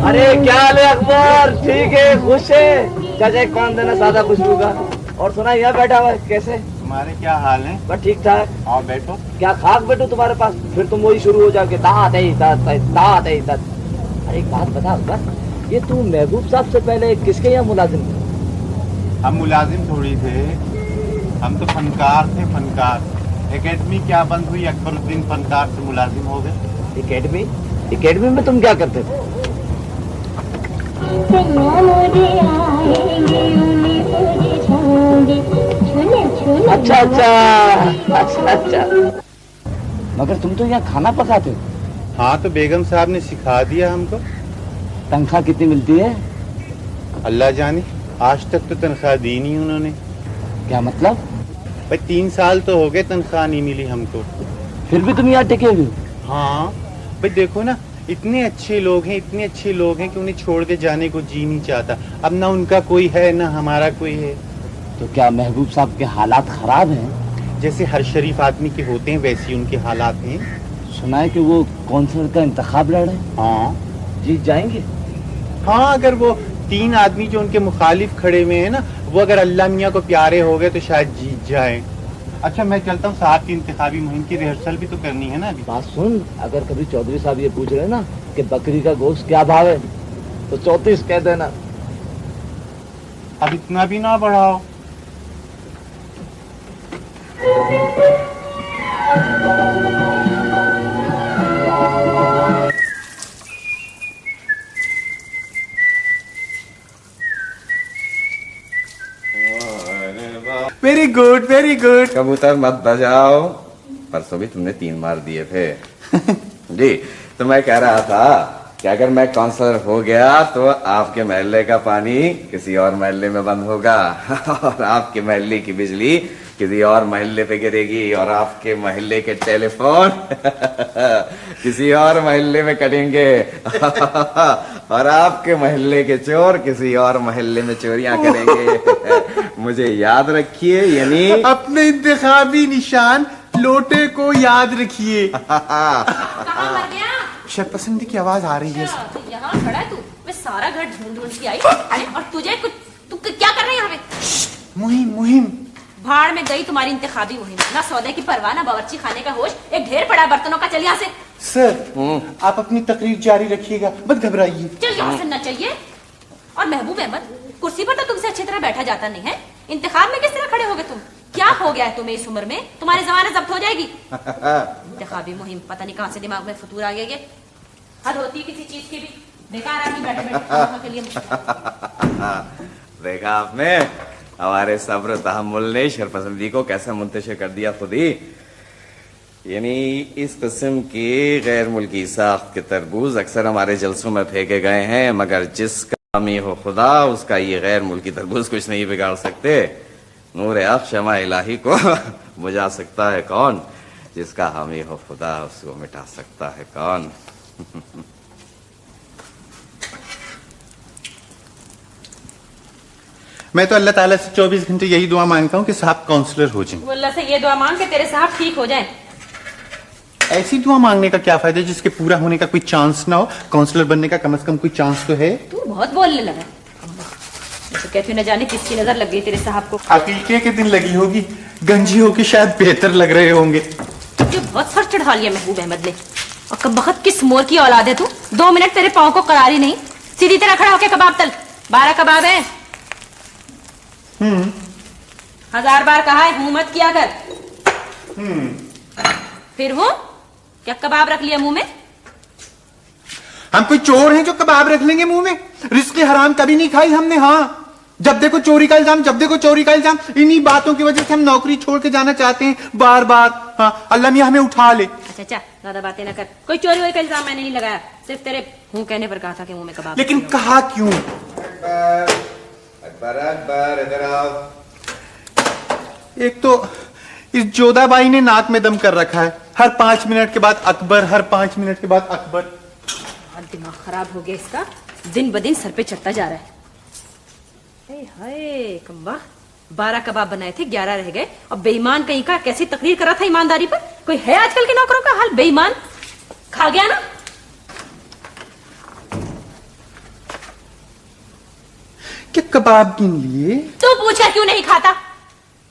अरे क्या हाल है अकबर? ठीक है, खुश है? चाचा एक पान देना सादा खुशबू का। और सुना यहाँ बैठा हुआ है, कैसे तुम्हारे क्या हाल है? बस ठीक ठाक। आओ बैठो। क्या खाक बैठो तुम्हारे पास? फिर तुम वही शुरू हो जाओगे, तात है तात है तात है तात। अरे एक बात बता अकबर, ये तू महबूब साहब से पहले किसके यहाँ मुलाजिम थे? हम मुलाजिम थोड़ी थे, हम तो फनकार थे, फनकार। एकेडमी क्या बंद हुई, अकबरुद्दीन फनकार से मुलाजिम हो गए। एकेडमी? एकेडमी में तुम क्या करते थे? अच्छा अच्छा अच्छा अच्छा। मगर तुम तो यहाँ खाना पकाते हो। हाँ तो बेगम साहब ने सिखा दिया हमको। तनख्वाह कितनी मिलती है? अल्लाह जाने, आज तक तो तनख्वाह दी नहीं उन्होंने। क्या मतलब? भाई 3 साल तो हो गए तनख्वाह नहीं मिली हमको। फिर भी तुम यहाँ टिके हुए हो? हाँ भाई देखो ना, इतने अच्छे लोग हैं, इतने अच्छे लोग हैं कि उन्हें छोड़ के जाने को जी नहीं चाहता। अब ना उनका कोई है ना हमारा कोई है। तो क्या महबूब साहब के हालात खराब हैं? जैसे हर शरीफ आदमी के होते हैं वैसे उनके हालात हैं। सुना है कि वो कौंसिलर का इंतखाब लड़ रहे हैं। हाँ जीत जाएंगे? हाँ, अगर वो 3 आदमी जो उनके मुखालिफ खड़े हुए हैं ना, वो अगर अल्लाह मियाँ को प्यारे हो गए तो शायद जीत जाए। अच्छा मैं चलता हूँ, साहब की इंतखाबी मुहिम की रिहर्सल भी तो करनी है ना अभी। बात सुन, अगर कभी चौधरी साहब ये पूछ रहे ना कि बकरी का गोश्त क्या भाव है, तो 34 कह देना। अब इतना भी ना बढ़ाओ। Very good very good. कबूतर मत बजाओ, परसों भी तुमने 3 मार दिए थे। जी, तो मैं कह रहा था कि अगर मैं काउंसलर हो गया तो आपके महल्ले का पानी किसी और महल्ले में बंद होगा और आपके महल्ले की बिजली किसी और महल्ले पे गिरेगी और आपके महल्ले के टेलीफोन किसी और महल्ले में कटेंगे और आपके महल्ले के चोर किसी और महल्ले में चोरियां करेंगे। मुझे याद रखिए, यानी अपने इंतखाबी निशान लोटे को याद रखिए। कहाँ मर गया? शर्पसंदी की आवाज आ रही है। यहाँ खड़ा है तू? मैं सारा घर ढूंढ ढूंढ के आई और तुझे कुछ, तू क्या कर रहा है यहाँ पे? मुहिम मुहिम। भाड़ में गई तुम्हारी इंतखाबी मुहिम। ना सौदे की परवाह, ना बावर्ची खाने का होश, एक ढेर पड़ा बर्तनों का। चल यहाँ से। सर आप अपनी तकरीर जारी रखिएगा, मत घबराइए। चल यहाँ से न चलिए। और महबूब अहमद, कुर्सी पर तो तुमसे अच्छी तरह बैठा जाता नहीं है, इंतखाब में किस तरह खड़े हो गए तुम? क्या हो गया है तुम्हें इस उम्र में? तुम्हारे जमाने जब्त हो जाएगी। इंतखाबी मुहिम, पता नहीं कहाँ से दिमाग में फतूर आ गया। ये हद होती है किसी चीज की भी। बेकार आदमी बैठे बैठे के लिए देखा आपने हमारे सब्र तहम्मुल ने शर्पसंदी को कैसे मुंतशिर कर दिया खुद ही। यानी इस किस्म की गैर मुल्की साख्त के तरबूज अक्सर हमारे जलसों में फेंके गए हैं, मगर जिसका हामी हो खुदा उसका ये गैर मुल्की तरबूज कुछ नहीं बिगाड़ सकते। नूर आँख शमा इलाही को बुझा सकता है कौन? जिसका हामी हो खुदा उसको मिटा सकता है कौन? मैं तो अल्लाह ताला से 24 घंटे यही दुआ मांगता हूँ कि साहब काउंसलर हो जाएं। अल्लाह से ये दुआ मांग के तेरे साहब ठीक हो जाएं। ऐसी दुआ मांगने का क्या फायदा जिसके पूरा होने का कोई चांस ना हो? काउंसलर बनने का कम से कम कोई चांस तो है। तू बहुत बोलने लगा। तो कहते न जाने किसकी नजर लग गई तेरे साहब को। अकीके के दिन लगी होगी, गंजी होगी, शायद बेहतर लग रहे होंगे। तुझे बहुत सर चढ़ा लिया महबूब अहमद ने। और कब बखत किस मोर की औलाद है तू? 2 मिनट तेरे पाँव को करारी नहीं, सीधी तरह खड़ा होके कबाब तल। 12 कबाब है। 1000 बार कहा है मुंह मत किया कर। फिर वो क्या कबाब रख लिया मुंह में? हम कोई चोर हैं जो कबाब रख लेंगे मुंह में? रिस्क हराम कभी नहीं खाई हमने। हाँ, जब देखो चोरी का इल्जाम, जब देखो चोरी का इल्जाम। इन्हीं बातों की वजह से हम नौकरी छोड़ के जाना चाहते हैं बार बार। हाँ, अल्लाह मियां हमें उठा ले। अच्छा, ज्यादा बातें ना कर। कोई चोरी वोरी का इल्जाम मैंने नहीं लगाया, सिर्फ तेरे मुंह कहने पर कहा था कि मुंह में कबाब। लेकिन कहा क्यों? अकबर अकबर इधर आओ। एक तो इस जोधाबाई ने नाक में दम कर रखा है, हर 5 मिनट के बाद अकबर, हर 5 मिनट के बाद अकबर। बहुत दिमाग खराब हो गया इसका, दिन ब दिन सर पे चढ़ता जा रहा है। हाय कम्बा, 12 कबाब बनाए थे, 11 रह गए। और बेईमान कहीं का कैसी तकरीर करा था ईमानदारी पर। कोई है आजकल के नौकरों का हाल? बेईमान खा गया ना। क्या कबाब गिन लिए? तू पूछा क्यों नहीं खाता?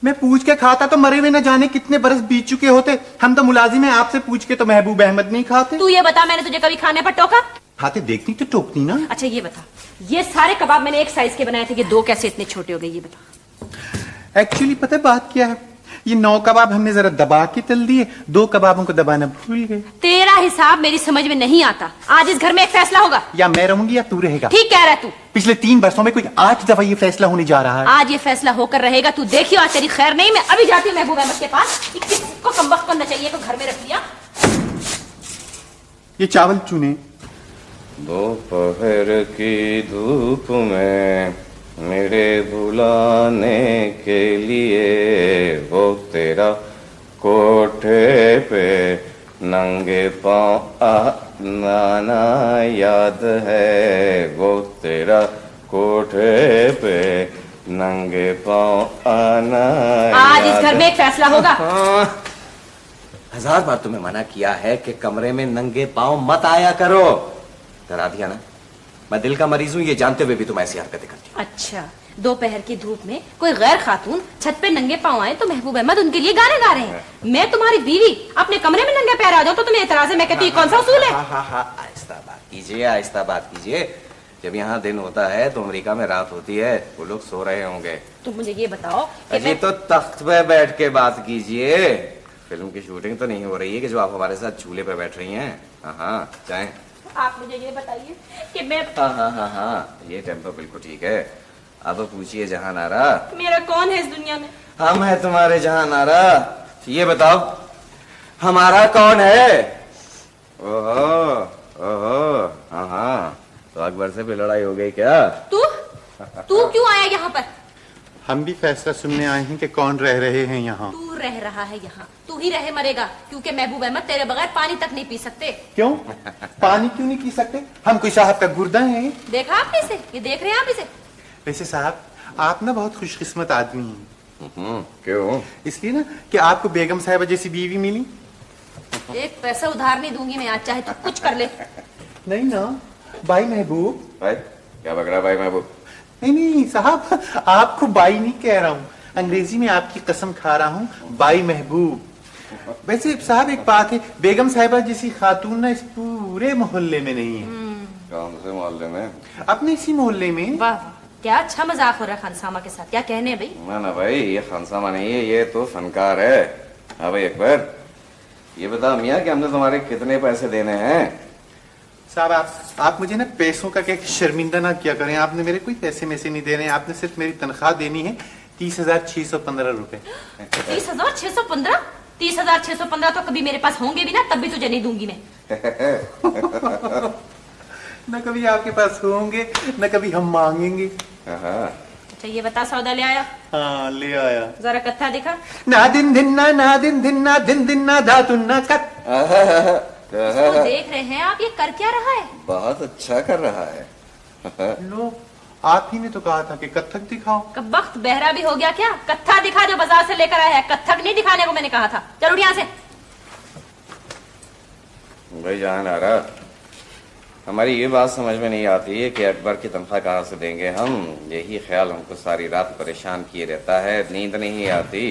मैं पूछ के खाता तो मरे हुए न जाने कितने बरस बीत चुके होते। हम तो मुलाजिम हैं, आपसे पूछ के तो महबूब अहमद नहीं खाते। तू ये बता, मैंने तुझे कभी खाने पर टोका? खाते देखती तो टोकती ना। अच्छा ये बता, ये सारे कबाब मैंने एक साइज के बनाए थे, ये 2 कैसे इतने छोटे हो गए, ये बता। एक्चुअली पता है बात क्या है, ये 9 कबाब हमने जरा दबा के तल दिए, 2 कबाबों को दबाना भूल गए। तेरा हिसाब मेरी समझ में नहीं आता। आज इस घर में एक फैसला होगा। या मैं रहूंगी या तू रहेगा। ठीक कह रहा है तू। पिछले 3 वर्षों में कोई 8 दफा ये फैसला होने जा रहा है। आज ये फैसला होकर रहेगा, तू देखियो। आज तेरी खैर नहीं। मैं अभी जाती हूँ महबूब अहमद के पास। किसको कमबख्त को चाहिए को घर में रख लिया। ये चावल चुने। दोपहर की धूप में मेरे भुलाने के लिए वो तेरा कोठे पे नंगे पाँव आना याद है। वो तेरा कोठे पे नंगे पाँव आना आज इस घर में एक फैसला होगा। हाँ, 1000 बार तुम्हें मना किया है कि कमरे में नंगे पाँव मत आया करो। डरा दिया ना। मैं दिल का मरीज हूँ, ये जानते हुए भी तुम ऐसी हरकतें करती हो। अच्छा, दोपहर की धूप में कोई गैर खातून छत पे नंगे पाँव आए तो महबूब अहमद उनके लिए गाने गा रहे हैं। मैं तुम्हारी बीवी अपने कमरे में नंगे पैर आ जाओ तो तुम्हें एतराज है? मैं कहती हूँ कौन सा उसूल है? आहिस्ता बात कीजिए, आहिस्ता बात कीजिए। जब यहाँ दिन होता है तो अमेरिका में रात होती है, वो लोग सो रहे होंगे। तुम मुझे ये बताओ कि अजी तो तख्त पे बैठ के बात कीजिए। फिल्म की शूटिंग तो नहीं हो रही है कि जो आप हमारे साथ झूले पे बैठ रही हैं। हाँ चाहे आप मुझे ये बताइए कि मैं हाँ, ये टेम्पो बिल्कुल ठीक है। अब पूछिए जहान आरा, मेरा कौन है इस दुनिया में? हम है तुम्हारे जहान आरा। ये बताओ हमारा कौन है? ओहो ओहो, हाँ, तो अकबर से भी लड़ाई हो गई क्या? तू क्यों आया यहाँ पर? हम भी फैसला सुनने आए हैं कि कौन रह रहे हैं यहाँ। तू रह रहा है यहाँ, तू ही रहे मरेगा, क्योंकि महबूब अहमद तेरे बगैर पानी तक नहीं पी सकते। क्यों? पानी क्यों नहीं पी सकते? हम कोई साहब का गुर्दा है? देखा आपने इसे? ये देख रहे हैं आप इसे? वैसे साहब आप ना बहुत खुशकिस्मत आदमी हैं। क्यों? इसलिए ना कि आपको बेगम साहिबा जैसी बीवी मिली। एक पैसा उधार नहीं दूंगी मैं आज, चाहे तू कुछ कर ले। नहीं ना भाई महबूब। भाई क्या बकरा भाई महबूब? नहीं साहब, आपको बाई नहीं कह रहा हूँ, अंग्रेजी में आपकी कसम खा रहा हूँ, बाई महबूब। वैसे साहब एक बात है, बेगम साहिबा जैसी खातून ना इस पूरे मोहल्ले में नहीं है। कौन से मोहल्ले में? अपने इसी मोहल्ले में। वाह, क्या अच्छा मजाक हो रहा है खानसामा के साथ। क्या कहने हैं भाई? ना भाई, ये खानसामा नहीं है, ये तो फनकार है। हाँ भाई अकबर, ये बता मियाँ कि हमने तुम्हारे कितने पैसे देने हैं? साहब आप मुझे ना पैसों का क्या शर्मिंदा ना किया करें। आपने मेरे कोई पैसे में से नहीं देने, आपने सिर्फ मेरी तनख्वाह देनी है 30,615 रुपए। 30,615? 30,615 तो कभी मेरे पास होंगे भी ना, तब भी तुझे नहीं दूंगी मैं। न कभी आपके पास होंगे न कभी हम मांगेंगे। अच्छा ये बता, सौदा ले आया? हाँ ले आया। जरा कत्था दिखा। ना दिन दिन ना दिन दिन ना धातुन ना कत। इसको देख रहे हैं आप, ये कर क्या रहा है? बहुत अच्छा कर रहा है। लो, आप ही ने तो कहा था कि कत्थक दिखाओ। कब वक्त बहरा भी हो गया क्या? कत्था दिखा जो बाजार से लेकर आया है, कत्थक नहीं दिखाने को मैंने कहा था। चल उठ यहाँ से। भाई जान आ रहा, हमारी ये बात समझ में नहीं आती है कि अकबर की तनख्वाह कहाँ से देंगे हम। यही ख्याल हमको सारी रात परेशान किए रहता है, नींद नहीं आती।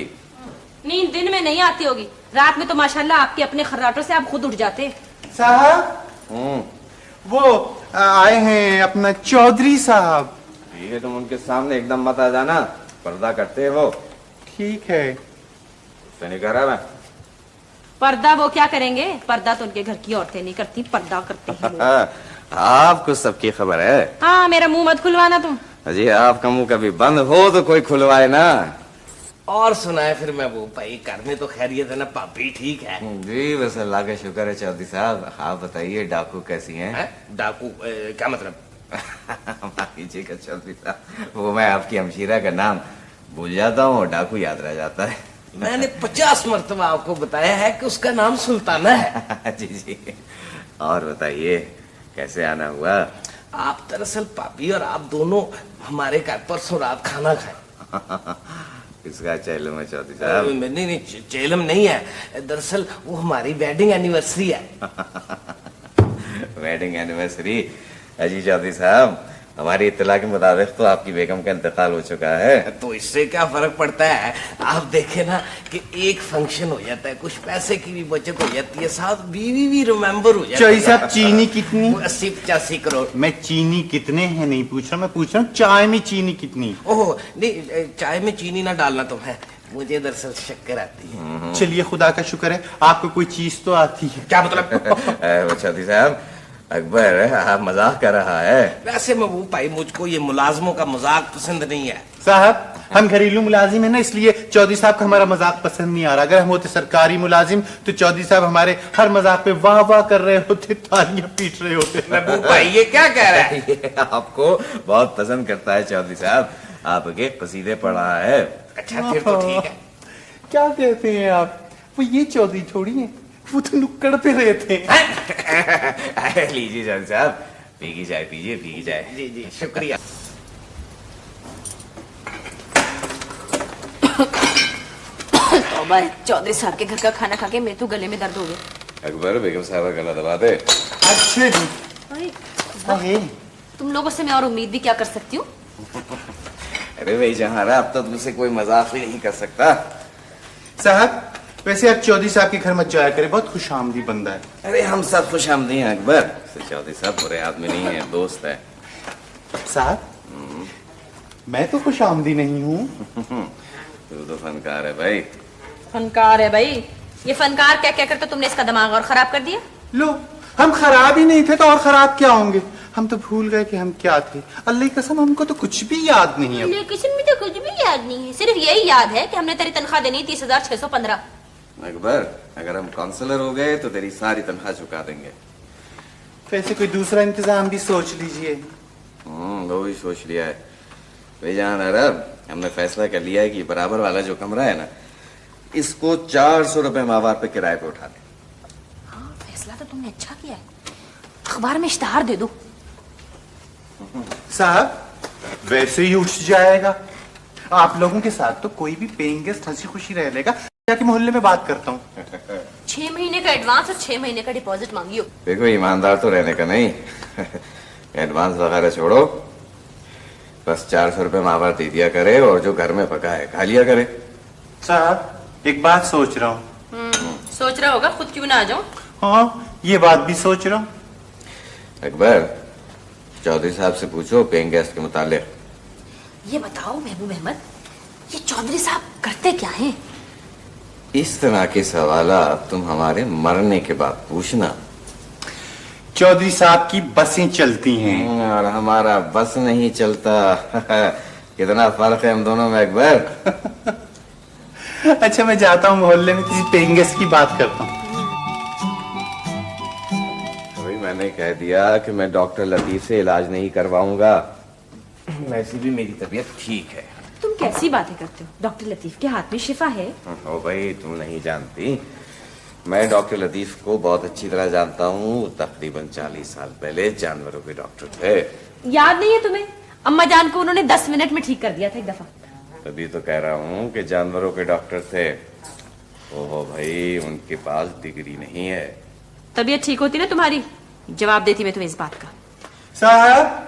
नींद दिन में नहीं आती होगी, रात में तो माशाल्लाह आपके अपने खर्राटों से आप खुद उठ जाते। साहब वो आए हैं अपना चौधरी साहब। ठीक है, तुम उनके सामने एकदम मत आ जाना, पर्दा करते हैं वो। ठीक है। उससे नहीं कह रहा मैं। पर्दा वो क्या करेंगे? पर्दा तो उनके घर की औरतें नहीं करती, पर्दा करते हैं लोग। आपको सबकी खबर है। हाँ, मेरा मुंह मत खुलवाना तुम। अजी आपका मुंह कभी बंद हो तो कोई खुलवाए ना। और सुनाए फिर मैं वो भाई, घर में तो खैरियत है ना? पापी ठीक है? जी बस अल्लाह का शुक्र है चौधरी साहब। आप बताइए डाकू कैसी हैं? डाकू क्या मतलब? माफ कीजिएगा चौधरी साहब, वो मैं आपकी हमशीरा का नाम भूल जाता हूँ, डाकू याद रह जाता है। मैंने 50 मरतबा आपको बताया है कि उसका नाम सुल्ताना है। जी जी, और बताइए कैसे आना हुआ? आप दरअसल पापी और आप दोनों हमारे घर परसों रात खाना खाए। किसका चैलम है चौधरी साहब? नहीं, चेलम नहीं है, दरअसल वो हमारी वेडिंग एनिवर्सरी है। Wedding anniversary? अजी चौधरी साहब, हमारी इत्तला के मुताबिक तो आपकी बेगम का इंतकाल हो चुका है। तो इससे क्या फर्क पड़ता है? आप देखे ना कि एक फंक्शन हो जाता है, कुछ पैसे की भी बचत हो जाती है, साथ बीवी भी रिमेम्बर हो जाती चौधरी है। साहब चीनी कितनी? 80-85 करोड़। मैं चीनी कितने हैं नहीं पूछ रहा, मैं पूछ रहा हूँ चाय में चीनी कितनी? ओह नहीं, चाय में चीनी ना डालना तुम है, मुझे दरअसल शक्कर आती है। चलिए खुदा का शुक्र है आपको कोई चीज तो आती है। क्या मतलब? चौधरी साहब, अकबर आप मजाक कर रहा है। वैसे महबूब भाई, मुझको ये मुलाजमों का मजाक पसंद नहीं है। साहब हम घरेलू मुलाजिम है ना, इसलिए चौधरी साहब का हमारा मजाक पसंद नहीं आ रहा। अगर हम होते सरकारी मुलाजिम तो चौधरी साहब हमारे हर मजाक पे वाह वाह कर रहे होते, तालियां पीट रहे होते। महबूब भाई ये क्या कह रहा है? ये आपको बहुत पसंद करता है चौधरी साहब, आपके कसीदे पढ़ रहा है। अच्छा फिर तो ठीक है। क्या कहते हैं आप? वो ये चौधरी थोड़ी है, वो तो नुक्कड़ पे रहते हैं। लीजिए चौधरी साहब, पीगी चाय पीजिए, पीगी चाय। जी जी शुक्रिया। चौधरी साहब के घर का खाना खा के मेरे तो गले में दर्द हो गया। अकबर बेगम साहब का गला दबा दे। अच्छे जी। अरे, तुम लोगों से मैं और उम्मीद भी क्या कर सकती हूँ? अरे भाई जहाँ रहा, अब तो तुमसे कोई मजाक भी नहीं कर सकता। साहब वैसे आप चौधरी साहब के घर मत जाया करें, बहुत खुशामदी बंदा है। अरे हम सब खुश आमदी हैं अकबर। चौधरी साहब बुरे आदमी नहीं है, दोस्त है। साहब मैं तो खुशामदी नहीं हूँ। तू तो फनकार है भाई। फनकार है भाई? ये फनकार क्या क्या कर तो तुमने इसका दिमाग और खराब कर दिया। लो हम खराब ही नहीं थे तो और खराब क्या होंगे? हम तो भूल गए कि हम क्या थे। अल्लाह की कसम हमको तो कुछ भी याद नहीं है। किसी में तो कुछ भी याद नहीं है, सिर्फ यही याद है कि हमने तेरी तनख्वाह देनी 30,615। अकबर अगर हम काउंसलर हो गए तो तेरी सारी तनख्वाह चुका देंगे। वैसे कोई दूसरा इंतजाम भी सोच लीजिए। वो भी सोच लिया है भाई जान अरब। हमने फैसला कर लिया है कि बराबर वाला जो कमरा है ना, इसको 400 रुपए माहवार पे किराए पे उठा दे। हाँ फैसला तो तुमने अच्छा किया है, अखबार में इश्तहार दे दो। साहब वैसे ही उठ जाएगा। आप लोगों के साथ तो कोई भी पेइंग गेस्ट हंसी खुशी रह लेगा। जाके मोहल्ले में बात करता हूँ। 6 महीने का एडवांस और 6 महीने का डिपॉजिट मांगियो। देखो ईमानदार तो रहने का नहीं। एडवांस वगैरह छोड़ो, बस 400 रुपए माहवार दे दिया करे और जो घर में पका है खा लिया करे। साहब एक बात सोच रहा हूँ। सोच रहा होगा, खुद क्यों ना आ जाऊं? हाँ ये बात भी सोच रहा हूँ। अकबर चौधरी साहब से पूछो पेइंग गेस्ट के मुतालिक। ये बताओ महबूब अहमद, ये चौधरी साहब करते क्या हैं? इस तरह के सवाल तुम हमारे मरने के बाद पूछना। चौधरी साहब की बसें चलती हैं और हमारा बस नहीं चलता। कितना फर्क है हम दोनों में अकबर। अच्छा मैं जाता हूँ मोहल्ले में किसी पेइंग गेस्ट की बात करता हूँ। अभी मैंने कह दिया कि मैं डॉक्टर लतीफ से इलाज नहीं करवाऊंगा। वैसे भी मेरी तबीयत ठीक है। तुम कैसी बातें करते हो? डॉक्टर लतीफ के हाथ में शिफा है। ओ भाई तुम नहीं जानती, मैं डॉक्टर लतीफ को बहुत अच्छी तरह जानता हूँ। तकरीबन 40 साल पहले जानवरों के डॉक्टर थे। याद नहीं है तुम्हें? अम्मा जान को उन्होंने 10 मिनट में ठीक कर दिया था एक दफा। तभी तो कह रहा हूँ कि जानवरों के डॉक्टर थे। ओहो भाई उनके पास डिग्री नहीं है। तबीयत ठीक होती ना तुम्हारी, जवाब देती मैं तुम्हें इस बात का। साहब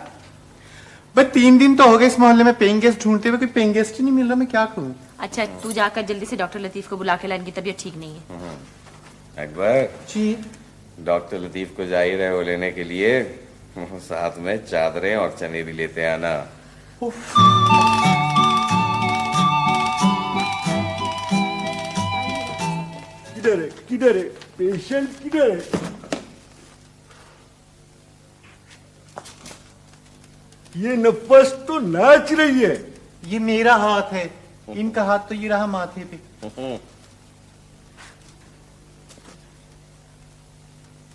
बस 3 दिन तो हो गए इस मोहल्ले में पेइंग गेस्ट ढूंढते हुए, कोई पेइंग गेस्ट ही नहीं मिल रहा। मैं क्या करूँ? अच्छा तू जाकर जल्दी से डॉक्टर लतीफ को बुला के ला, इनकी तबीयत ठीक नहीं है। अकबर जी डॉक्टर लतीफ को जा ही रहे हो लेने के लिए, साथ में चादरें और चने भी लेते आना। किधर है पेशेंट किधर है? ये नफस तो नाच रही है। ये मेरा हाथ है, इनका हाथ तो ये रहा माथे पे।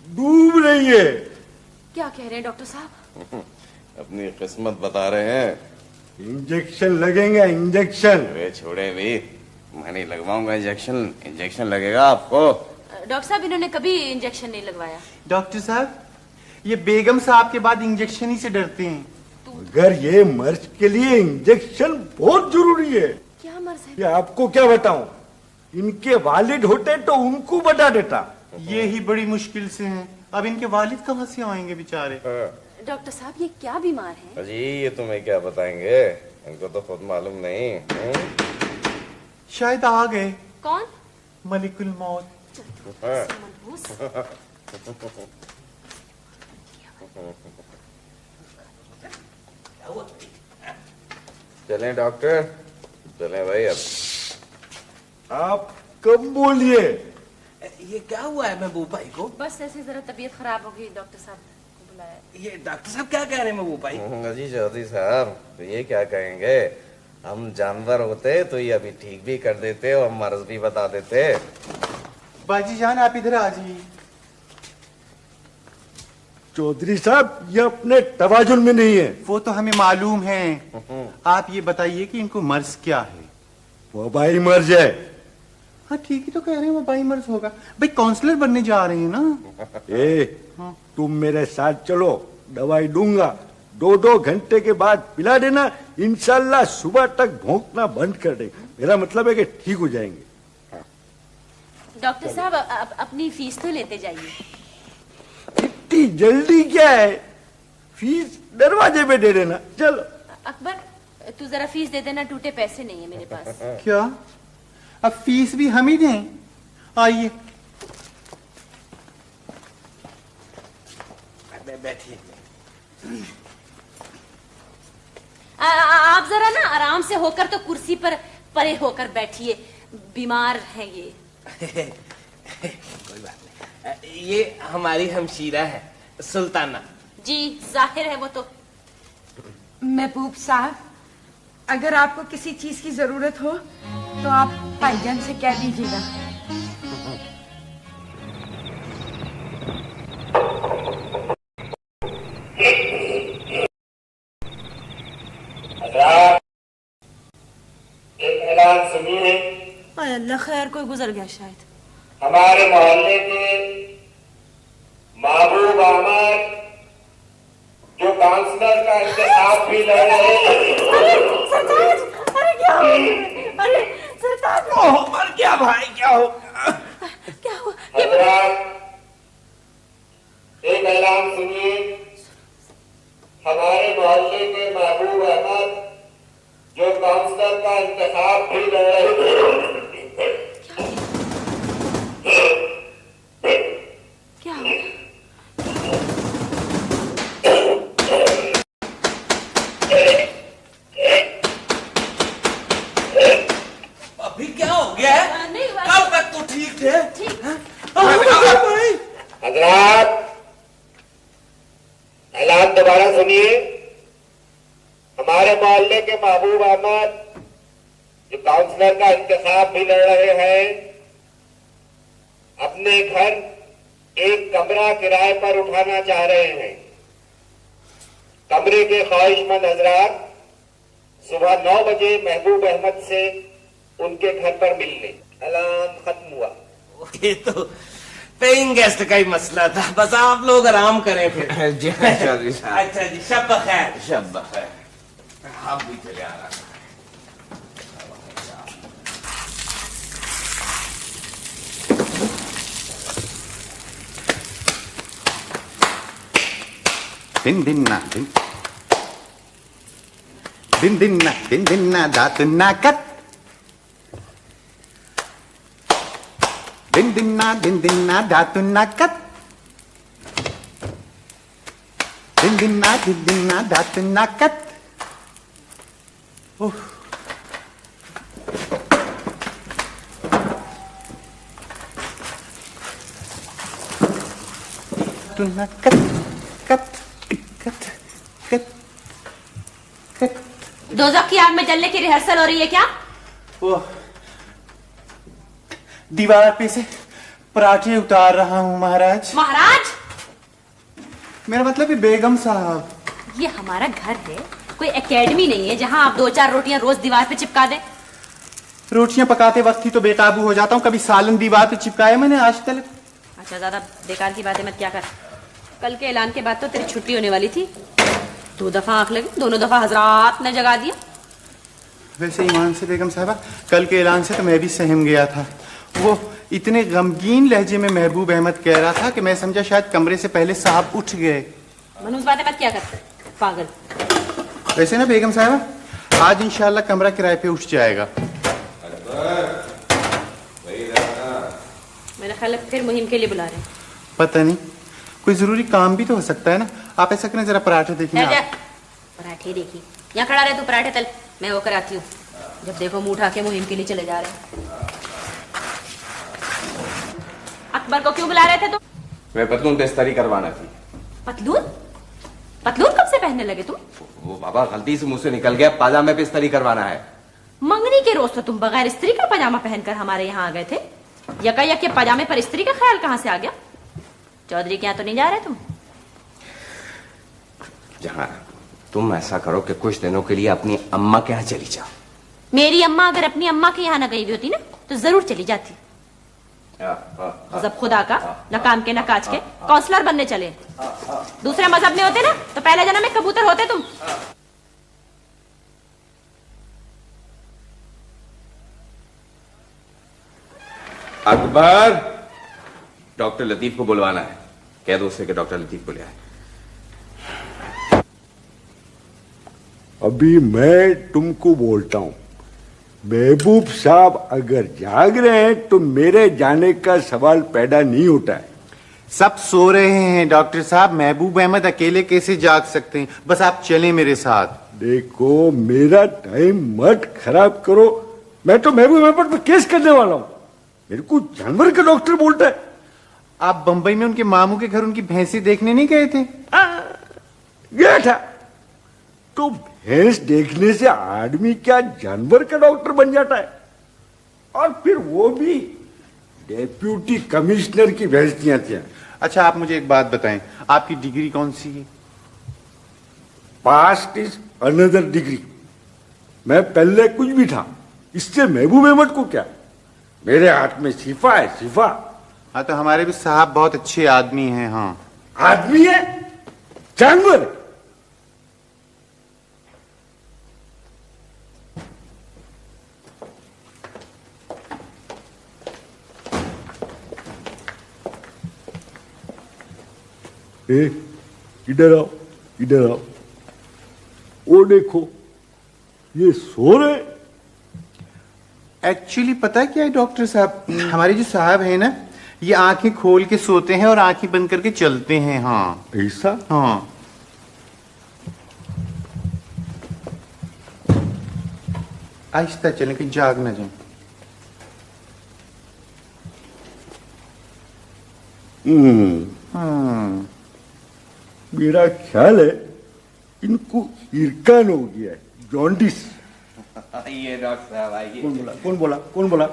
डूब रही है। क्या कह रहे हैं डॉक्टर साहब? अपनी किस्मत बता रहे हैं। इंजेक्शन लगेगा इंजेक्शन। अरे छोड़े भी, मैं नहीं लगवाऊंगा इंजेक्शन। इंजेक्शन लगेगा आपको। डॉक्टर साहब इन्होंने कभी इंजेक्शन नहीं लगवाया। डॉक्टर साहब ये बेगम साहब के बाद इंजेक्शन ही से डरते हैं। मगर ये मर्ज के लिए इंजेक्शन बहुत जरूरी है। क्या मर्ज है? ये आपको क्या बताऊं, इनके वालिद होते तो उनको बता देता। ये ही बड़ी मुश्किल से हैं। अब इनके वालिद कहाँ से आएंगे बेचारे? डॉक्टर साहब ये क्या बीमार है? जी ये तुम्हें क्या बताएंगे, इनको तो खुद मालूम नहीं। शायद आ गए कौन? मलिकुल मौत। चलें डॉक्टर, चलें भाई अब। आप कब बोलिए? ये क्या हुआ है महबूब भाई को? बस ऐसे जरा तबीयत खराब हो गई, डॉक्टर साहब को बुलाया। ये डॉक्टर साहब क्या कह रहे हैं महबूब भाई? जी चौधरी साहब तो ये क्या कहेंगे, हम जानवर होते तो ये अभी ठीक भी कर देते और मर्ज भी बता देते। बाजी जान आप इधर आ जाइए। चौधरी साहब ये अपने तवाजुन में नहीं है। वो तो हमें मालूम है, आप ये बताइए कि इनको मर्ज क्या है? वबाई मर्ज है। हाँ ठीक ही तो कह रहे हैं, वबाई मर्ज होगा। भाई काउंसलर बनने जा रहे हैं ना। ए, तुम मेरे साथ चलो, दवाई दूंगा, 2-2 घंटे के बाद पिला देना, इंशाल्लाह सुबह तक भौंकना बंद कर देगा। मेरा मतलब है कि ठीक हो जाएंगे। डॉक्टर साहब अपनी फीस तो लेते जाइए। इतनी जल्दी क्या है? फीस दरवाजे पे दे देना। चलो अकबर तू जरा फीस दे देना, टूटे पैसे नहीं है मेरे पास। क्या अब फीस भी हम ही दें? आइए बैठिए। आप जरा ना आराम से होकर तो कुर्सी पर परे होकर बैठिए, बीमार है ये। कोई बात नहीं। ये हमारी हमशीरा है सुल्ताना। जी जाहिर है वो तो। महबूब साहब अगर आपको किसी चीज की जरूरत हो तो आप भाईजान से कह दीजिएगा। एक ऐलान सुनिए। अल्लाह खैर कोई गुजर गया शायद। हमारे मोहल्ले के महबूब अहमद जो काउंसलर का इंतखाब भी लड़ रहे हैं। अरे क्या हो? अरे सरताज और क्या भाई क्या हो? क्या हुआ? हजरात एक ऐलान सुनिए। हमारे मोहल्ले के महबूब अहमद जो काउंसलर का इंतखाब भी लड़ रहे हैं। क्या हुआ? अभी क्या हो गया है? नहीं हुआ। कब तक तो ठीक थे? ठीक। हजरात ऐलान दोबारा सुनिए। हमारे मोहल्ले के महबूब अहमद जो काउंसलर का इंतखाब भी लड़ रहे हैं, अपने घर एक कमरा किराए पर उठाना चाह रहे हैं। कमरे के ख्वाहिशमंद हजरात सुबह 9 बजे महबूब अहमद से उनके घर पर मिल लें। ऐलान खत्म हुआ। ये तो पेइंग गेस्ट का ही मसला था, बस आप लोग आराम करें फिर। जी हाँ चौधरी साहब। अच्छा जी शब बखैर। शब बखैर। आप भी चले आ रहा। दिन दिन ना दिन दिन ना दात ना कट दिन ना दात ना कट दिन ना दात ना कट। तू ना कट कट कट कट कट। दोज़ख की आग में जलने की रिहर्सल हो रही है क्या? वो दीवार पे से पराठे उतार रहा हूँ महाराज। महाराज मेरा मतलब है बेगम साहब। ये हमारा घर है, कोई एकेडमी नहीं है जहाँ आप 2-4 रोटियां रोज दीवार पे चिपका दें। रोटियां पकाते वक्त ही तो बेकाबू हो जाता हूँ, कभी सालन दीवार पे चिपकाया मैंने आज तक। अच्छा ज्यादा बेकार की बातें मत क्या कर। कल के ऐलान के बाद तो तेरी छुट्टी होने वाली थी, 2 दफा आंख लगी, दोनों दफा हजरात ने जगा दिया। वैसे ईमान से बेगम साहबा कल के ऐलान से तो मैं भी सहम गया था। वो इतने गमगीन लहजे में महबूब अहमद कह रहा था कि मैं समझा शायद कमरे से पहले साहब उठ गए। मनूस बातें मत क्या करते पागल। वैसे ना बेगम साहब, आज इंशाल्लाह कमरा किराए पे उठ जाएगा। मेरा ख्याल है फिर मुहिम के लिए बुला रहे हैं। पता नहीं, कोई जरूरी काम भी तो हो सकता है ना। आप ऐसा करें, जरा पराठे देखिए। पराठे देखिए, यहाँ खड़ा रहे तू, पराठे तल, मैं वो कराती हूँ। जब देखो मुंह उठा के मुहिम के लिए चले जा रहे हैं। अकबर को क्यों बुला रहे थे तुम? मैं पतलून बिस्तरी करवाना थी। पतलून? पतलून कब से पहनने लगे तुम? वो बाबा गलती से मुंह से निकल गया, पाजामे पे इस्त्री करवाना है। मंगनी के रोज तो तुम बगैर स्त्री का पजामा पहनकर हमारे यहाँ आ गए थे। यका के पजामे पर स्त्री का ख्याल कहाँ से आ गया? चौधरी के यहाँ तो नहीं जा रहे तुम? जहाँ तुम ऐसा करो कि कुछ दिनों के लिए अपनी अम्मा के यहाँ चली जाओ। मेरी अम्मा अगर अपनी अम्मा के यहाँ न गई हुई होती ना तो जरूर चली जाती। मजहब खुदा का, न काम के न काज के, काउंसलर बनने चले। दूसरे मजहब में होते ना तो पहले जन्म में कबूतर होते तुम। अकबर, डॉक्टर लतीफ को बुलवाना है। कह दो उससे कि डॉक्टर लतीफ को ले आए। अभी मैं तुमको बोलता हूं, महबूब साहब अगर जाग रहे हैं तो मेरे जाने का सवाल पैदा नहीं होता है। सब सो रहे हैं डॉक्टर साहब। महबूब अहमद अकेले कैसे जाग सकते हैं? बस आप चलें मेरे साथ। देखो, मेरा टाइम मत खराब करो। मैं तो महबूब अहमद पर केस करने वाला हूं। मेरे को जानवर का डॉक्टर बोलता है। आप बंबई में उनके मामू के घर उनकी भैंसी देखने नहीं गए थे? गया था। तो भैंस देखने से आदमी क्या जानवर का डॉक्टर बन जाता है? और फिर वो भी डेप्यूटी कमिश्नर की भैंसियां थी। अच्छा, आप मुझे एक बात बताएं, आपकी डिग्री कौन सी है? Past is another degree. मैं पहले कुछ भी था, इससे महबूब अहमद को क्या? मेरे हाथ में शिफा है, शिफा। हाँ, तो हमारे भी साहब बहुत अच्छे आदमी हैं। हाँ, आदमी है, जानवर। इधर आओ, इधर आओ। वो देखो, ये सो रहे। एक्चुअली पता है क्या है डॉक्टर साहब, हमारे जो साहब हैं ना, ये आंखें खोल के सोते हैं और आंखें बंद करके चलते हैं। हाँ, ऐसा? हाँ। आहिस्ता चलें कि जाग ना जाए। मेरा ख्याल है इनको इरकान हो गया है, जॉन्डिस। ये डॉक्टर साहब आइए। कौन बोला? कौन बोला? कौन बोला?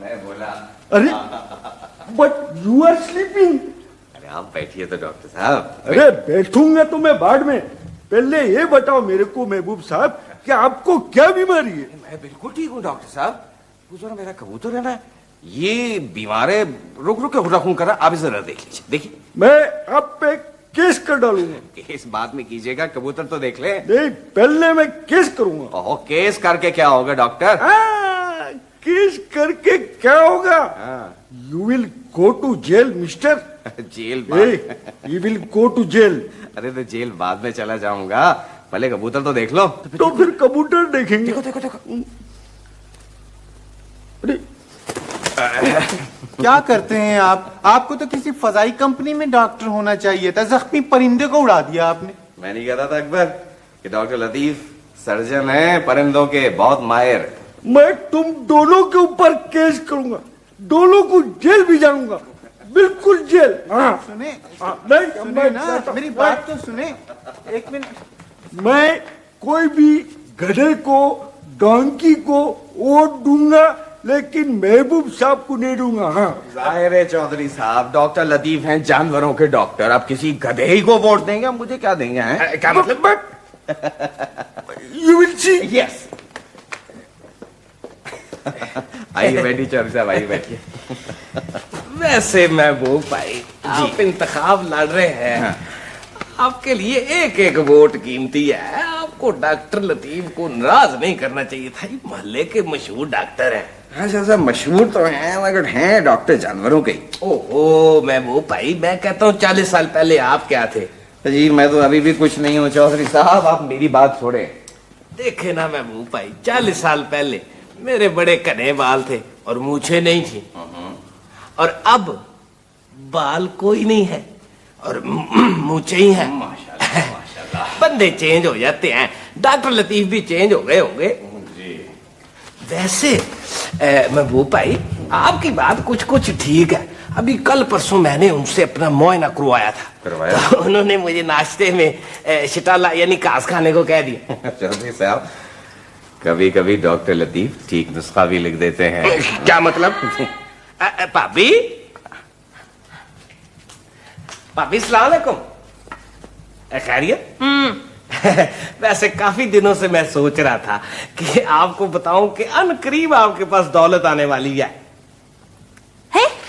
मैं बोला। अरे, बट यू आर स्लीपिंग। अरे आप बैठिए तो डॉक्टर साहब। अरे बैठूंगा तो मैं बाद में। पहले ये बताओ मेरे को महबूब साहब कि आपको क्या बीमारी है? मैं बिल्कुल ठीक हूँ डॉक्टर साहब। वो जरा मेरा कबूतर है ना, ये बीमार है, रुक रुक के रखूं कर। आप जरा देख लीजिए, देखिए। मैं आप पे केस कर डालूंगा। केस बाद में कीजिएगा, कबूतर तो देख ले। नहीं, पहले मैं केस करूंगा। ओह, केस करके क्या होगा डॉक्टर? केस करके क्या होगा? You will go to jail mister. Jail? You will go to jail. अरे तो जेल बाद में चला जाऊंगा, पहले कबूतर तो देख लो। तो फिर कबूतर देखेंगे। देखो देखो देखो। अरे क्या करते हैं आप? आपको तो किसी फजाई कंपनी में डॉक्टर होना चाहिए था। जख्मी परिंदे को उड़ा दिया आपने। मैं नहीं कहता था अकबर कि डॉक्टर लतीफ सर्जन है परिंदों के, बहुत माहिर। मैं तुम दोनों के ऊपर केस करूंगा, दोनों को जेल भी जाऊंगा, बिल्कुल जेल। सुने, नहीं, सुने ना, मेरी बात तो सुने। एक मिनट। मैं कोई भी गधे को, डोंकी को वोट दूंगा, लेकिन महबूब साहब को नहीं दूंगा। हाँ, जाहिर है चौधरी साहब, डॉक्टर लतीफ हैं जानवरों के डॉक्टर। आप किसी गधे ही को वोट देंगे, मुझे क्या देंगे? हैं? क्या मतलब? You will see. यस। आइए बैठिए चौधरी साहब, आइए बैठिए। वैसे महबूब भाई, आप इंतखाब लड़ रहे हैं। हाँ। आपके लिए एक एक वोट कीमती है। आपको डॉक्टर लतीफ को नाराज नहीं करना चाहिए था। ये मोहल्ले के मशहूर डॉक्टर हैं। अच्छा, मशहूर तो हैं मगर हैं डॉक्टर जानवरों के। ओहो महबूब भाई, मैं कहता हूँ 40 साल पहले आप क्या थे? जी मैं तो अभी भी कुछ नहीं हूँ चौधरी साहब, आप मेरी बात छोड़े। देखे ना महबूब भाई, 40 साल पहले मेरे बड़े घने बाल थे और मूछें नहीं थी, और अब बाल कोई नहीं है और मूछें ही हैं। माशाल्लाह माशाल्लाह। बंदे चेंज हो जाते हैं, डॉक्टर लतीफ भी चेंज हो गए होंगे। वैसे महबूब भाई आपकी बात कुछ कुछ ठीक है। अभी कल परसों मैंने उनसे अपना मुआयना करवाया था। करवाया? तो उन्होंने मुझे नाश्ते में शिटाला यानी घास खाने को कह दिया। चौधरी साहब कभी कभी डॉक्टर लतीफ ठीक नुस्खा भी लिख देते हैं। क्या मतलब? भाभी भाभी सलाम अलैकुम, खैरियत? वैसे काफी दिनों से मैं सोच रहा था कि आपको बताऊं कि अनकरीब आपके पास दौलत आने वाली है।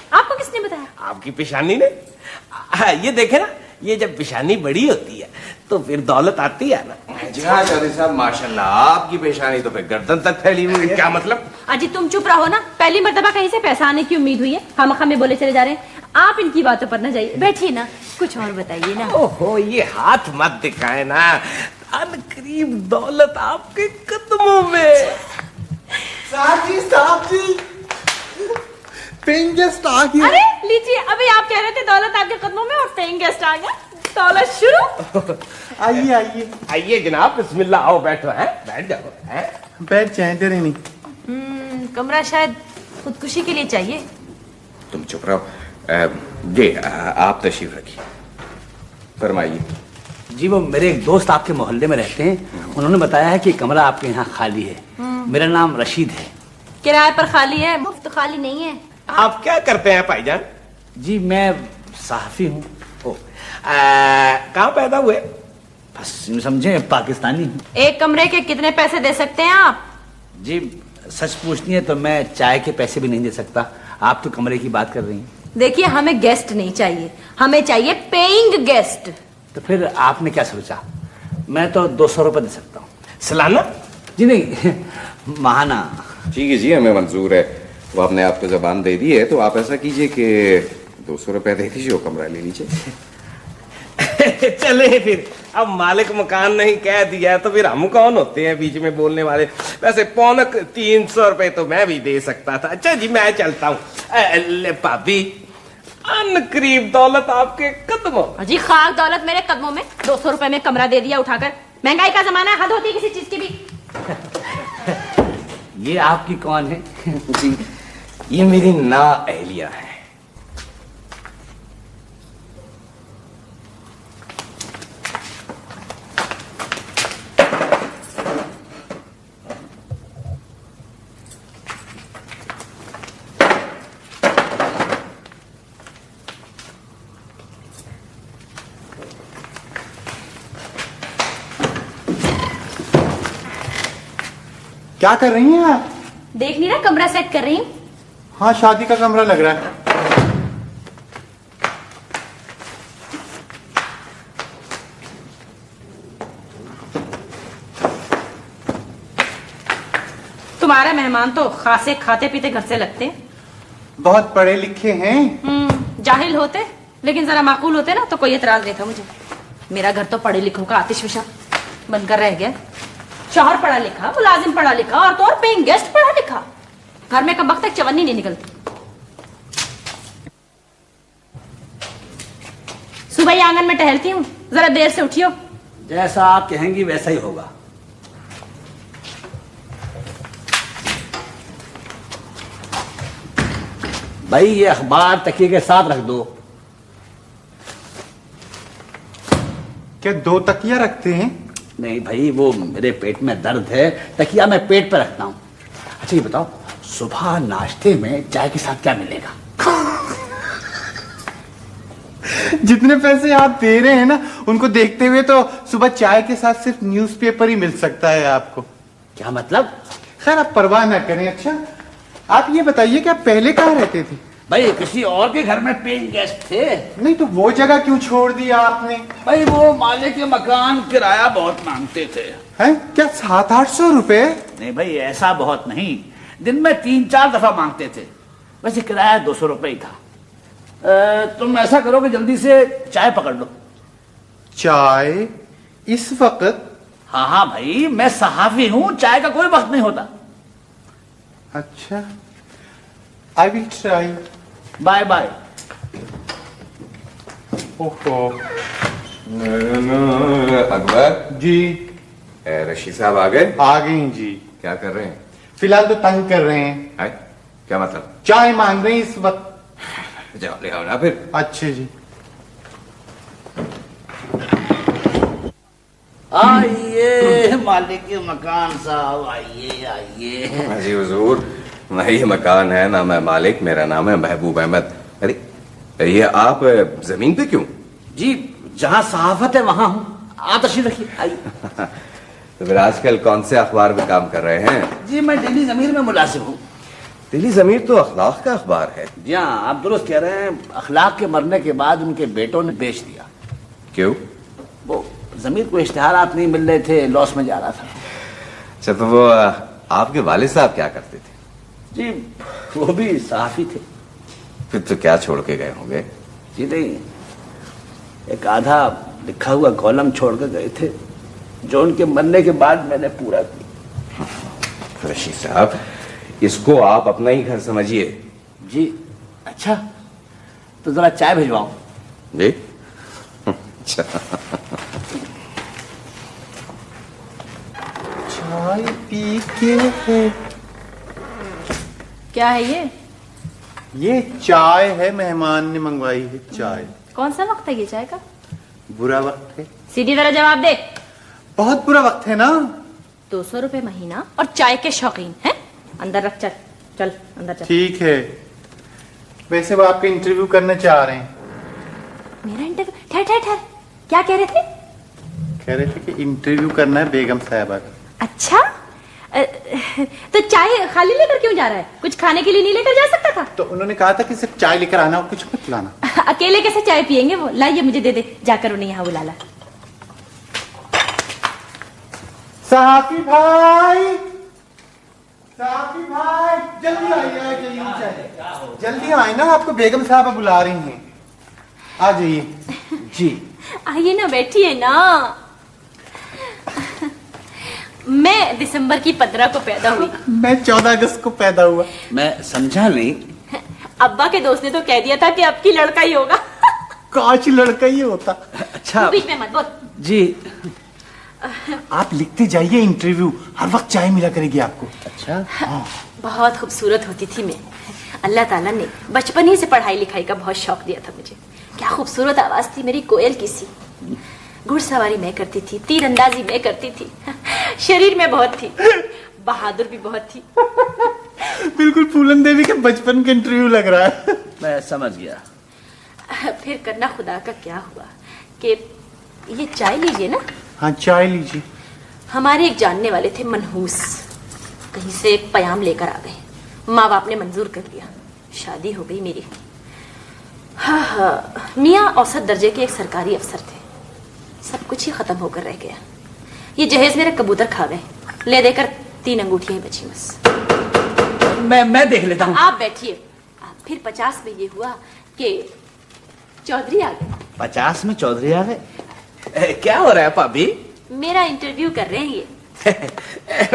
आपको किसने बताया? आपकी पेशानी ने। ये देखे ना, ये जब पेशानी बड़ी होती है तो फिर दौलत आती है ना। जी हाँ चौधरी साहब माशाल्लाह, आपकी पेशानी तो फिर गर्दन तक फैली हुई है। क्या मतलब? अजी तुम चुप रहो ना, पहली मर्तबा कहीं से पैसा आने की उम्मीद हुई है, हम हमें बोले चले जा रहे हैं। आप इनकी बातों पर ना जाइए, बैठिए ना, कुछ और बताइए ना। ओहो, ये हाथ मत दिखाए ना, अनकरीब दौलत आपके कदमों में। साहब जी पेइंग गेस्ट आ गया। अरे लीजिए, अभी आप कह रहे थे दौलत आपके कदमों में और पेइंग गेस्ट आ गया। दौलत शुरू। आइए आइए आइए जनाब, बिस्मिल्लाह, आओ बैठो। है बैठ जाओ। है बैठ जाए, डरे नहीं। कमरा शायद खुदकुशी के लिए चाहिए। तुम चुप रहो। जी आप तशरीफ रखिए, फरमाइए। जी वो मेरे एक दोस्त आपके मोहल्ले में रहते हैं, उन्होंने बताया है कि कमरा आपके यहाँ खाली है। मेरा नाम रशीद है। किराए पर खाली है, मुफ्त खाली नहीं है। आप क्या करते हैं भाईजान? जी मैं सहाफी हूँ। कहाँ पैदा हुए? बस यूं समझे पाकिस्तानी हूँ। एक कमरे के कितने पैसे दे सकते हैं आप? जी सच पूछनी है तो मैं चाय के पैसे भी नहीं दे सकता। आप तो कमरे की बात कर रही हैं। देखिए, हमें गेस्ट नहीं चाहिए, हमें चाहिए पेइंग गेस्ट। तो फिर आपने क्या सोचा? मैं तो 200 रुपये दे सकता हूँ। सालाना? जी नहीं, माहाना। ठीक है जी, हमें मंजूर है। वो आपने आपको जबान दे दी है तो आप ऐसा कीजिए कि 200 रुपए दे दीजिए, वो कमरा ले लीजिए। चले फिर, अब मालिक मकान नहीं कह दिया है तो फिर हम कौन होते हैं बीच में बोलने वाले। वैसे पौनक 300 रुपए तो मैं भी दे सकता था। अच्छा जी मैं चलता हूँ। भाभी अनकरीब दौलत आपके कदमों। जी खाक दौलत मेरे कदमों में। 200 रुपए में कमरा दे दिया उठाकर। महंगाई का जमाना है, हद होती है किसी चीज की भी। ये आपकी कौन है? जी ये मेरी ना अहलिया है। क्या कर रही हैं आप? देख नहीं रहा, कमरा सेट कर रही हूँ। हाँ शादी का कमरा लग रहा है। तुम्हारे मेहमान तो खासे खाते पीते घर से लगते हैं। बहुत पढ़े लिखे हैं। जाहिल होते लेकिन जरा माकूल होते ना तो कोई एतराज नहीं था मुझे। मेरा घर तो पढ़े लिखों का आतिशफिशा बनकर रह गया। शौहर पढ़ा लिखा, मुलाजिम पढ़ा लिखा, और तो और पेइंग गेस्ट पढ़ा लिखा। घर में कब वक्त तक चवन्नी नहीं निकलती। सुबह ही आंगन में टहलती हूँ, जरा देर से उठियो। जैसा आप कहेंगी वैसा ही होगा। भाई ये अखबार तकिए के साथ रख दो। क्या 2 तकिया रखते हैं? नहीं भाई, वो मेरे पेट में दर्द है, तकिया मैं पेट पर रखता हूँ। अच्छा ये बताओ, सुबह नाश्ते में चाय के साथ क्या मिलेगा? जितने पैसे आप दे रहे हैं ना, उनको देखते हुए तो सुबह चाय के साथ सिर्फ न्यूज़पेपर ही मिल सकता है आपको। क्या मतलब? खैर आप परवाह ना करें। अच्छा आप ये बताइए कि आप पहले कहाँ रहते थे? भाई किसी और के घर में पेइंग गेस्ट थे। नहीं तो वो जगह क्यों छोड़ दिया आपने? भाई वो मालिक के मकान किराया बहुत मांगते थे। हैं? क्या 700-800 रुपए? नहीं भाई ऐसा बहुत नहीं, दिन में 3-4 दफा मांगते थे। वैसे किराया 200 रुपए ही था। तुम ऐसा करो कि जल्दी से चाय पकड़ लो। चाय इस वक्त? हाँ हाँ भाई, मैं सहाफी हूं, चाय का कोई वक्त नहीं होता। अच्छा, I will try. Bye bye. ओहो। अकबर जी। रशीद साहब आ गए? आ गई जी। क्या कर रहे हैं? फिलहाल तो तंग कर रहे हैं। है? क्या मतलब? चाय मांग रहे हैं इस वक्त। जाओ ले आओ ना फिर। अच्छे जी। आइए मालिक मकान साहब, आइए आइए। जी हुजूर, ना ये मकान है ना मैं मालिक, मेरा नाम है महबूब अहमद। अरे ये आप जमीन पे क्यों? जी जहाँ सहाफत है वहां हूँ, आप तशरीफ रखिए, आइए। तो फिर आजकल कौन से अखबार में काम कर रहे हैं? जी मैं डेली जमीर में मुलाजिम हूँ। दिल्ली जमीर तो अखलाक का अखबार है। जी हाँ, आप दुरुस्त कह रहे हैं। अखलाक के मरने के बाद उनके बेटों ने बेच दिया। क्यों? वो जमीर को इश्तिहारात नहीं मिल रहे थे, लॉस में जा रहा था। अच्छा, तो वो आपके वालिद साहब क्या करते थे? जी वो भी सहाफी थे। फिर तो क्या छोड़ के गए होंगे? जी नहीं, एक आधा लिखा हुआ कॉलम छोड़ कर गए थे, जो उनके मरने के बाद मैंने पूरा किया। रशीद साहब, इसको आप अपना ही घर समझिए। जी अच्छा, तो जरा चाय भिजवाऊं? जी अच्छा। चाय पी के। क्या है ये चाय है, मेहमान ने मंगवाई है चाय। कौन सा वक्त है ये चाय का? बुरा वक्त है। सीधी तरह जवाब दे। बहुत बुरा वक्त है ना। 200 रुपए महीना और चाय के शौकीन हैं? अंदर रख, चल चल अंदर चल। ठीक है, वैसे वो आपका इंटरव्यू करना चाह रहे हैं। मेरा इंटरव्यू? ठहर ठहर ठहर, क्या कह रहे थे? कह रहे थे कि इंटरव्यू करना है बेगम साहबा का। अच्छा, तो चाय खाली लेकर क्यों जा रहा है? कुछ खाने के लिए नहीं लेकर जा सकता था? तो उन्होंने कहा था कि सिर्फ चाय लेकर आना और कुछ मत लाना। अकेले कैसे चाय पियेंगे वो? लाइए मुझे दे दे, जाकर उन्हें यहाँ बुला ला। साफी भाई, साफी भाई, जल्दी आइए, जल्दी आए ना, आपको बेगम साहबा बुला रही हैं। आ जाइए। जी आइए ना, बैठिए ना। मैं दिसंबर की 15 को पैदा हुई। मैं 14 अगस्त को पैदा हुआ। मैं समझा नहीं। अब्बा के दोस्त ने तो कह दिया था कि अब की लड़का ही होगा। काश लड़का ही होता। अच्छा बीच में मत बोल। जी, आप लिखते जाइए, इंटरव्यू हर वक्त चाय मिला करेगी आपको। अच्छा हाँ। बहुत खूबसूरत होती थी मैं। अल्लाह ताला ने बचपन ही से पढ़ाई लिखाई का बहुत शौक दिया था मुझे। क्या खूबसूरत आवाज थी मेरी, कोयल की सी। घुड़सवारी मैं करती थी, तीरंदाजी मैं करती थी। शरीर में बहुत थी, बहादुर भी बहुत थी। बिल्कुल फूलन देवी के बचपन का इंटरव्यू लग रहा है। मैं समझ गया। फिर करना खुदा का क्या हुआ कि ये चाय लीजिए ना। हाँ चाय लीजिए। हमारे एक जानने वाले थे मनहूस, कहीं से एक पयाम लेकर आ गए। माँ बाप ने मंजूर कर लिया, शादी हो गई मेरी। हाँ हाँ, मियाँ औसत दर्जे के एक सरकारी अफसर थे। सब कुछ ही खत्म होकर रह गया। ये जहेज मेरे कबूतर खा गए, ले देकर 3 अंगूठियां बची बस। मैं देख लेता हूँ। आप बैठिए। फिर 50 में ये हुआ कि चौधरी आ गए। 50 में चौधरी आ गए? क्या हो रहा है भाभी? मेरा इंटरव्यू कर रहे हैं ये।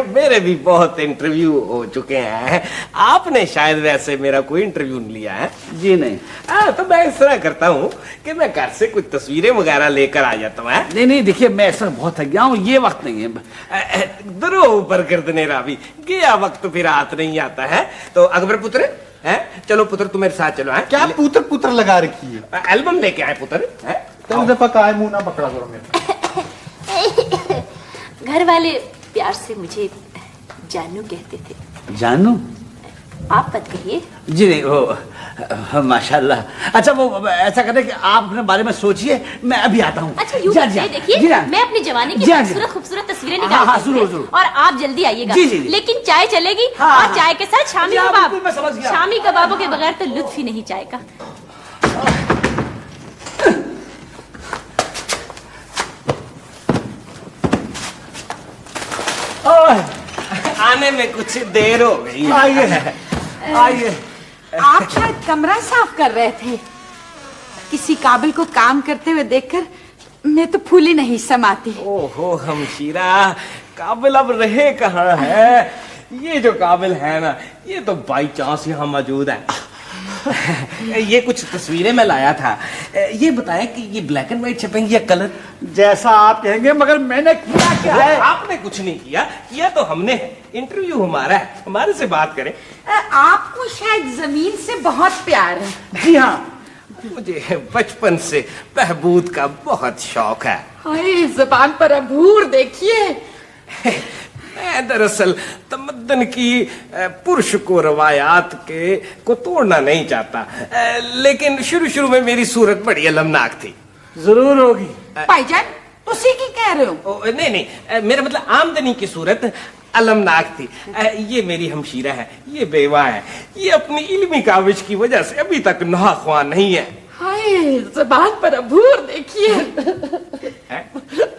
मेरे भी बहुत इंटरव्यू हो चुके हैं। आपने शायद वैसे मेरा कोई इंटरव्यू नहीं लिया है? जी नहीं। तो मैं इस तरह करता हूँ कि मैं घर से कुछ तस्वीरें वगैरह लेकर आ जाता हूँ। नहीं नहीं, देखिए मैं ऐसा बहुत थक गया हूँ, ये वक्त नहीं है। दरो ऊपर गर्दने रावी, गया वक्त फिर हाथ नहीं आता है। तो अकबर पुत्र है, चलो पुत्र तुम मेरे साथ चलो। है क्या पुत्र पुत्र लगा रखी है? एल्बम लेके आए पुत्र। है कल दफा काय मुंह ना पकड़ा करो मेरे। घर वाले प्यार से मुझे जानू कहते थे। जानू? आप मत कहिए। जी नहीं, वो माशाल्लाह। अच्छा वो ऐसा करें कि आप अपने बारे में सोचिए, मैं अभी आता हूँ। अच्छा यूँ देखिए, मैं अपनी जवानी की खूबसूरत खूबसूरत तस्वीरें निकालती हूँ और आप जल्दी आइएगा। लेकिन चाय चलेगी और चाय के साथ शामी कबाब। शामी कबाबों के बगैर तो लुत्फ ही नहीं चाय का। आने में कुछ देर हो गई। आइए आइए। आप शायद कमरा साफ कर रहे थे। किसी काबिल को काम करते हुए देखकर मैं तो फूली नहीं समाती। ओहो हमशीरा, काबिल अब रहे कहाँ है? ये जो काबिल है ना, ये तो बाई चांस यहाँ मौजूद है। ये कुछ तस्वीरें मैं लाया था। ये बताएं कि ये ब्लैक एंड व्हाइट छपेंगी या कलर? जैसा आप कहेंगे, मगर मैंने किया क्या है? आपने कुछ नहीं किया, किया तो हमने है। इंटरव्यू हमारा है, हमारे से बात करें। आपको शायद जमीन से बहुत प्यार है। जी हाँ, मुझे बचपन से बहबूद का बहुत शौक है। हाय, जुबान पर अबूर देखिए। मैं दरअसल तमद्दन की पुरुष को रवायात को तोड़ना नहीं चाहता, लेकिन शुरू में मेरी सूरत बड़ी अलमनाक थी। जरूर होगी। भाईजान, उसी की कह रहे हो? नहीं, मेरा मतलब आमदनी की सूरत अलमनाक थी। ये मेरी हमशीरा है, ये बेवा है, ये अपनी इल्मी काबिज की वजह से अभी तक नहाख्वां नहीं है। हाय, जुबान पर अबूर देखिए।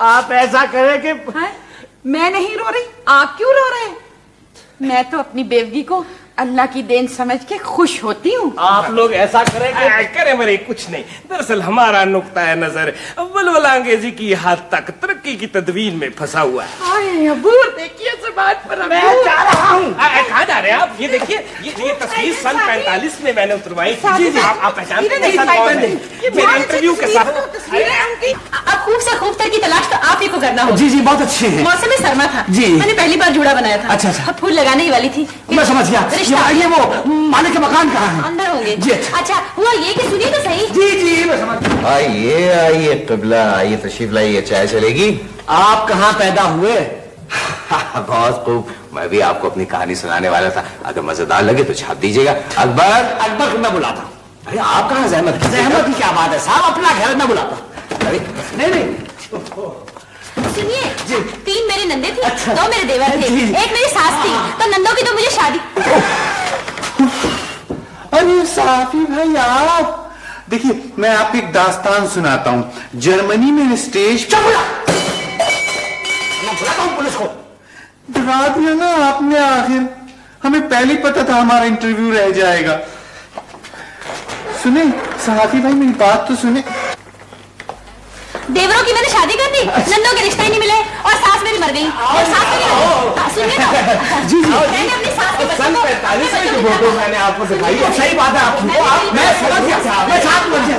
आप ऐसा करें कि मैं नहीं रो रही, आप क्यों रो रहे हैं? मैं तो अपनी बेवगी को अल्लाह की देन समझ के खुश होती हूँ। आप लोग ऐसा करें करे मरे कुछ नहीं। दरअसल हमारा नुक्ता नजर वलवला अंगेजी की हद तक तरक्की की तदवीर में फंसा हुआ है। हाय, अबूर देखिए, जुबान पर अबूर। मैं जा रहा हूँ। कहाँ जा रहे हैं आप? ये देखिए, ये तस्वीर सन 45 में मैंने उतरवाई। जी, आप पहचानते हैं? मेरे इंटरव्यू के साथ। अब खूब से खूबतर की तलाश तो आप ही को करना होगा। जी, बहुत अच्छे हैं। मौसम सरमा था जी, मैंने पहली बार जूड़ा बनाया था। अच्छा। अब फूल लगाने ही वाली थी। मैं समझ गया। ये वो मालिक का मकान कहाँ है? अंदर होंगे जी। अच्छा हुआ ये कि सुनिए तो सही। जी, मैं समझ। आइए क़िबला, आइए तशरीफ लाइए, चाय चलेगी? आप कहाँ पैदा हुए? बहुत खूब, मैं भी आपको अपनी कहानी सुनाने वाला था। अगर मजेदार लगे तो छाप दीजिएगा। अकबर को मैं बुलाता। अरे आप कहाँ ज़हमत की क्या बात है साहब, अपना घर में बुलाता। अरे नहीं। सुनिए, 3 मेरे नंदे थे, 2 मेरे देवर थे, 1 मेरी सास थी, तो नंदों की तो मुझे शादी। अरे साफी भाई, आप देखिए, मैं आपको एक दास्तान सुनाता हूँ। जर्मनी में स्टेज पुलिस को डरा दिया ना आपने। आखिर हमें पहले पता था हमारा इंटरव्यू रह जाएगा। सुने साफी भाई, मेरी बात तो सुने। देवरों की मैंने शादी कर दी, नंदों के रिश्ते नहीं मिले और सास मेरी मर गई। और सास मेरी सुनिए ना। जी, मैंने अपनी सास के सन 45 में जो फोटो मैंने आपको दिखाई, सही बात है आपकी। मैं समझ गया, मैं साथ मर गया।